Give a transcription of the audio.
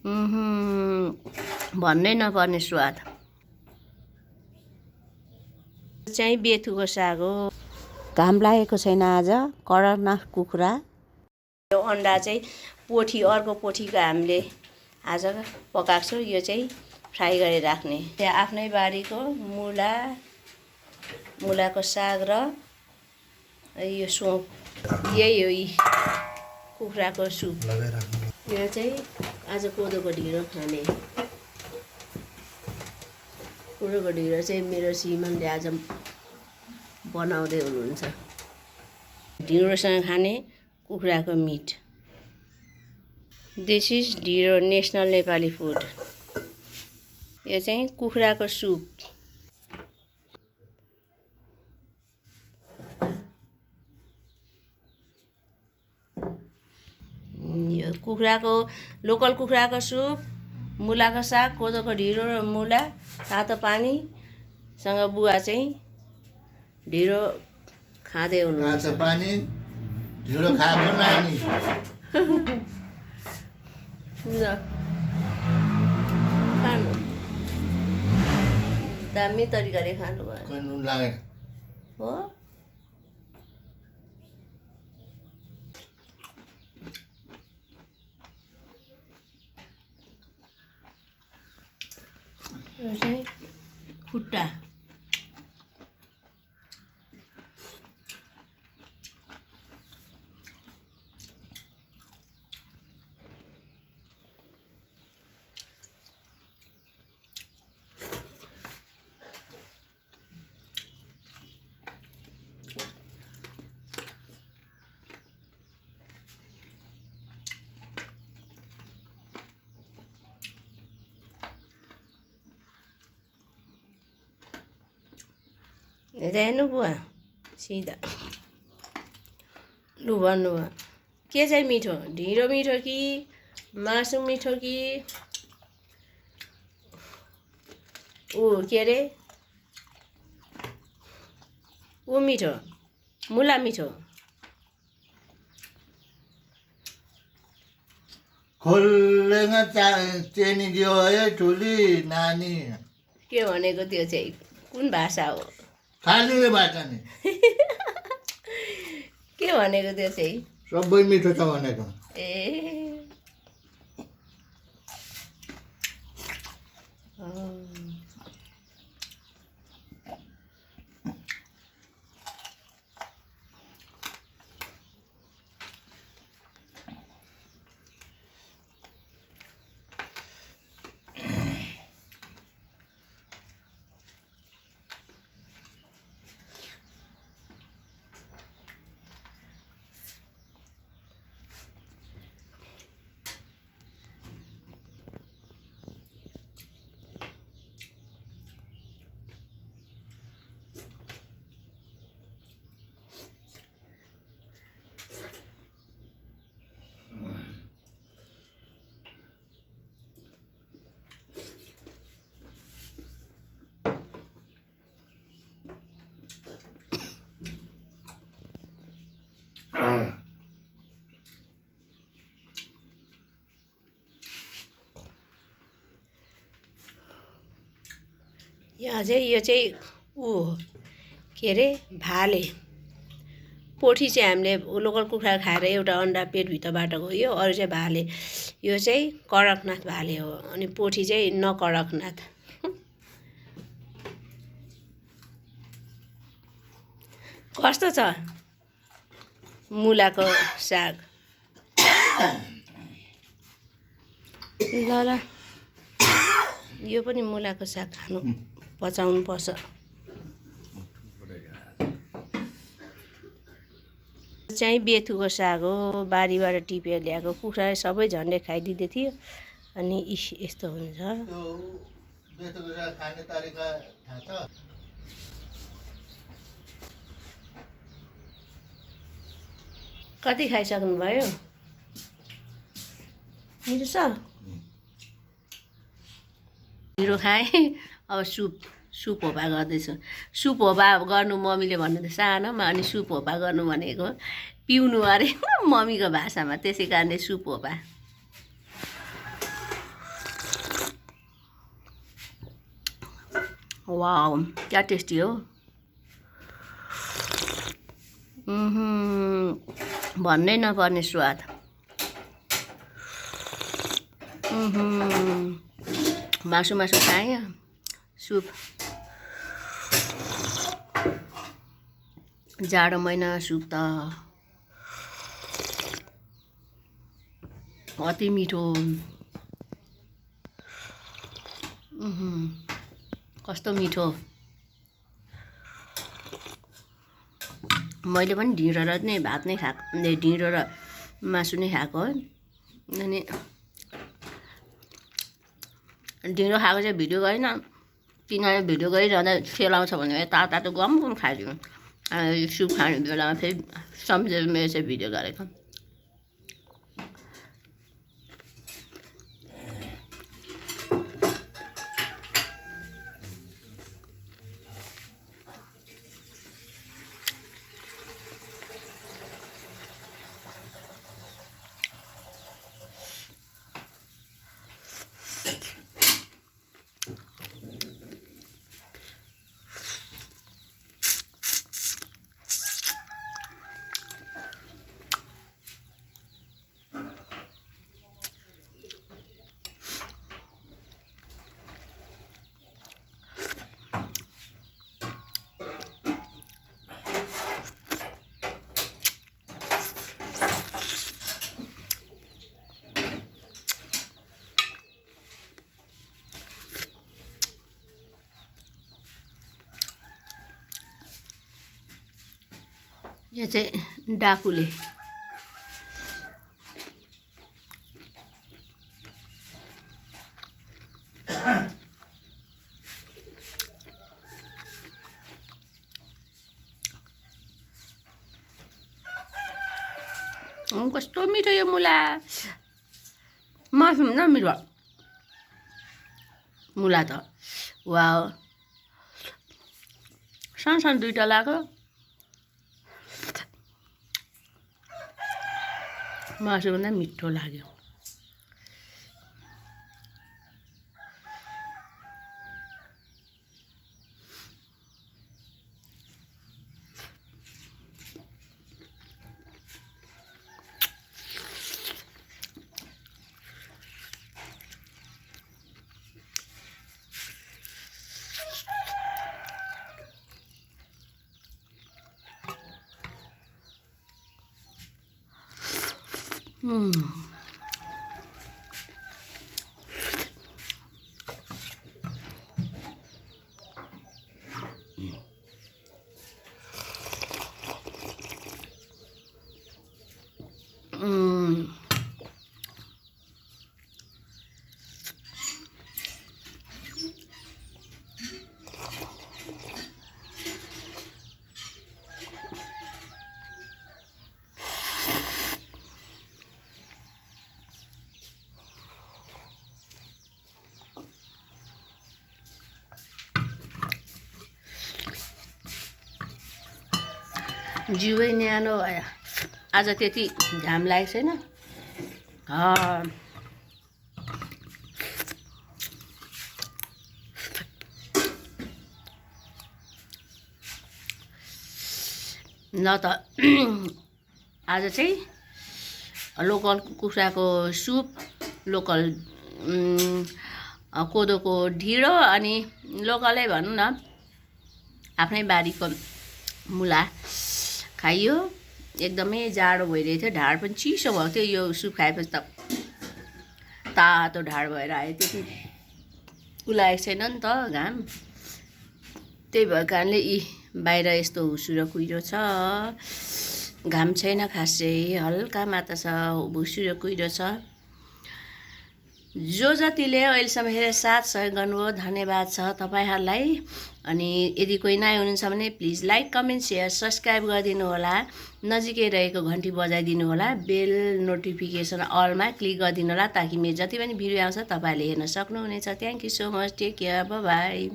भन्नै नपर्ने स्वाद चाहिँ बेथुको साग हो। घाम लागेको छैन आज, कडकनाथ कुखुरा। यो अन्डा चाहिँ पोठी, अर्को पोठीको हामीले आज पकाएको छु। यो चाहिँ फ्राई गरेर राख्ने। त्यहाँ आफ्नै बारीको मुलाको साग र यो सोप, यही हो यी कुखुराको सुप। यो चाहिँ आज कोदोको ढिँडो खाने। कोदोको ढिँडो चाहिँ मेरो श्रीमानले आज बनाउँदै हुनुहुन्छ। ढिँडोसँग खाने कुखुराको मिट। दिस इज ढिँडो, नेसनल नेपाली फुड। यो चाहिँ कुखुराको सुप। यो कुखुराको, लोकल कुखुराको सुप, मुलाको साग, कोदोको ढिँडो र मुला, तातो पानीसँग बुवा चाहिँ ढिँडो खाँदै हुनुहुन्छ। तातो पानी ढिँडो खाएको नानी। खानु दामी तरिकाले खानु भयो नुन लागेको हो। यो चाहिँ खुट्टा। हेर्नु बुवा सिधा लु भन्नु भयो। के चाहिँ मिठो, ढिँडो मिठो कि मासु मिठो कि के अरे मिठो, मुला मिठो? खोलेमा चेनी दियो है ठुली नानी। के भनेको त्यो चाहिँ कुन भाषा हो? खाली भाषा नि। के भनेको त्यो चाहिँ? सबै मिठो छ भनेको। ए यो चाहिँ के अरे भाले। पोठी चाहिँ हामीले लोकल कुखुरा खाएर एउटा अन्डा पेटभित्रबाट गयो, अरू चाहिँ भाले। यो चाहिँ कडकनाथ भाले हो, अनि पोठी चाहिँ नकडकनाथ। कस्तो छ मुलाको साग? ल यो पनि मुलाको साग खानु पचाउनु पर्छ। चाहिँ बेथुको साग हो, बारीबाट टिपेर ल्याएको। कुखुरा सबै झन्डै खाइदिँदै थियो, अनि यस्तो हुन्छ। बेथुको साग खाने तरिका थाहा छ? कति खाइसक्नु भयो? मिठो छ। ढिँडो खाएँ, अब सुप होपा गर्दैछु। सुप होपा गर्नु मम्मीले भन्नु सानोमा, अनि सुप होपा गर्नु भनेको पिउनु अरे मम्मीको भाषामा, त्यसै कारणले सुप होपा। वाउ क्या टेस्टी हो। भन्नै नपर्ने स्वाद। मासु खाएँ सुप। जाडो महिना सुप त अति मिठो। कस्तो मिठो। मैले पनि ढिँडो र नै भात नै खाएको, ढिँडो र मासु नै खाएको है। अनि ढिँडो खाएको चाहिँ भिडियो गरिनँ, किनभने भिडियो गरिरहँदा सेलाउँछ भने तातो गम खाइदिउँ। सुप खाने बेलामा फेरि सम्झेर मेरो चाहिँ भिडियो गरेको। यो चाहिँ डाकुले। कस्तो मिठो यो मुला। मासु न मिठो मुला त। वाउ सानो सानो दुईटा लाग्यो। मासु भन्दा मिठो लाग्यो। जिउै न्यानो भयो। आज त्यति घाम लागेको छैन। ल त आज चाहिँ लोकल कुखुराको सुप, लोकल कोदोको ढिँडो अनि लोकलै भनौँ न आफ्नै बारीको मुला खाइयो। एकदमै जाडो भइरहेको थियो, ढाड पनि चिसो भएको थियो। यो सुप खाएपछि त तातो ढाड भएर आयो। त्यति उलाएको छैन नि त घाम, त्यही भएको कारणले यी बाहिर यस्तो हुसु र कुहिरो छ। घाम छैन खासै, हल्का मात्र छ, हुसु र कुहिरो छ। जो जतिले अहिलेसम्म हेरेर साथ सहयोग गर्नुभयो धन्यवाद छ तपाईँहरूलाई। अनि यदि कोही नयाँ हुनुहुन्छ भने please like, comment, share, subscribe गरिदिनु होला। नजिकै रहेको घन्टी बजाइदिनु होला। बेल नोटिफिकेसन अलमा क्लिक गरिदिनु होला, ताकि मेरो जति पनि भिडियो आउँछ तपाईँहरूले हेर्न सक्नुहुनेछ। Thank you so much. Take care. Bye by.